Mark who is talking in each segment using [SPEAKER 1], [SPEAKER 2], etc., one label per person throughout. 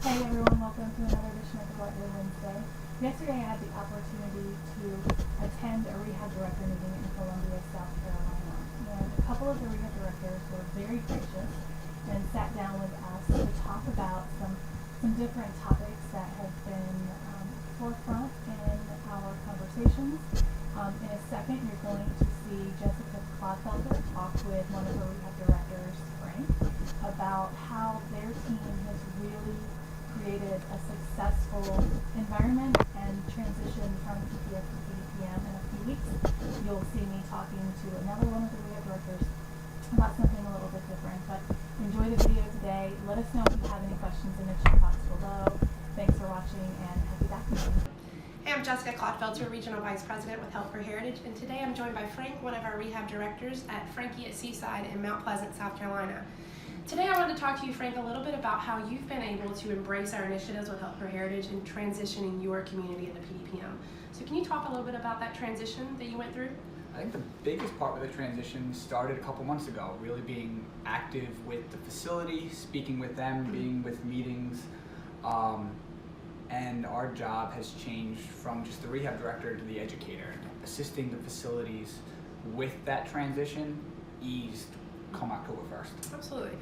[SPEAKER 1] Hey everyone, welcome to another edition of the What Day Wednesday. Yesterday I had the opportunity to attend a rehab director meeting in Columbia, South Carolina. And a couple of the rehab directors were very gracious and sat down with us to talk about some different topics that have been forefront in our conversations. In a second, you're going to see Jessica Clodfelder talk with one of her rehab directors, Frank, about how their team has really created a successful environment and transitioned from PPS to PDPM in a few weeks. You'll see me talking to another one of the rehab directors about something a little bit different, but enjoy the video today. Let us know if you have any questions in the chat box below. Thanks for watching and happy documenting.
[SPEAKER 2] Hey, I'm Jessica Clodfelder, Regional Vice President with Health for Heritage, and today I'm joined by Frank, one of our rehab directors at Frankie at Seaside in Mount Pleasant, South Carolina. Today I wanted to talk to you, Frank, a little bit about how you've been able to embrace our initiatives with Health for Heritage and transitioning your community into PDPM. So can you talk a little bit about that transition that you went through?
[SPEAKER 3] I think the biggest part of the transition started a couple months ago, really being active with the facility, speaking with them, being with meetings, and our job has changed from just the rehab director to the educator. Assisting the facilities with that transition eased come October 1st.
[SPEAKER 2] Absolutely.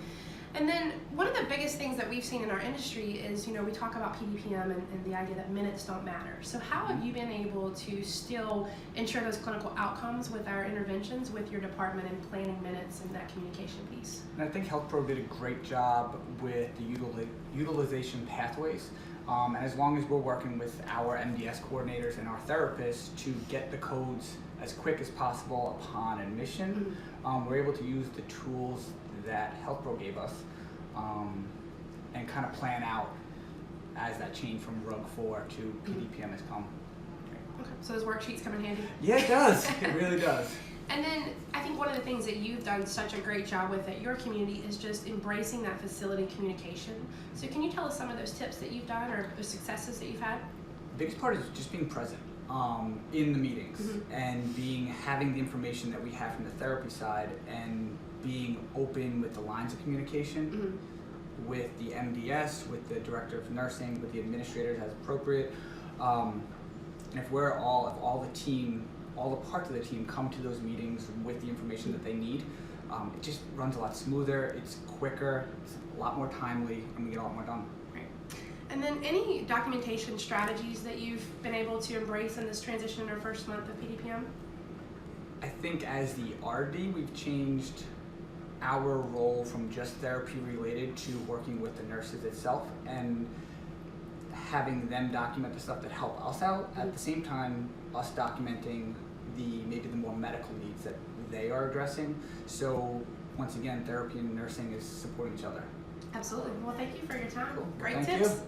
[SPEAKER 2] And then one of the biggest things that we've seen in our industry is, we talk about PDPM and the idea that minutes don't matter. So how have you been able to still ensure those clinical outcomes with our interventions with your department and planning minutes and that communication piece?
[SPEAKER 3] And I think Health Pro did a great job with the utilization pathways. And as long as we're working with our MDS coordinators and our therapists to get the codes as quick as possible upon admission, we're able to use the tools that Health Pro gave us and kind of plan out as that change from RUG 4 to PDPM has come.
[SPEAKER 2] Okay, so those worksheets come in handy?
[SPEAKER 3] Yeah, it does. It really does.
[SPEAKER 2] And then I think one of the things that you've done such a great job with at your community is just embracing that facility communication. So can you tell us some of those tips that you've done or the successes that you've had?
[SPEAKER 3] The biggest part is just being present in the meetings and having the information that we have from the therapy side and being open with the lines of communication with the MDS, with the director of nursing, with the administrators as appropriate. And if all the parts of the team come to those meetings with the information that they need, it just runs a lot smoother, it's quicker, it's a lot more timely, and we get a lot more done.
[SPEAKER 2] Right. And then any documentation strategies that you've been able to embrace in this transition in our first month of PDPM?
[SPEAKER 3] I think as the RD, we've changed our role from just therapy related to working with the nurses itself and having them document the stuff that help us out, at the same time us documenting maybe the more medical needs that they are addressing. So once again, therapy and nursing is supporting each other.
[SPEAKER 2] Absolutely. Well, thank you for your time.
[SPEAKER 3] Cool.
[SPEAKER 2] Great
[SPEAKER 3] Thank
[SPEAKER 2] tips.
[SPEAKER 3] you.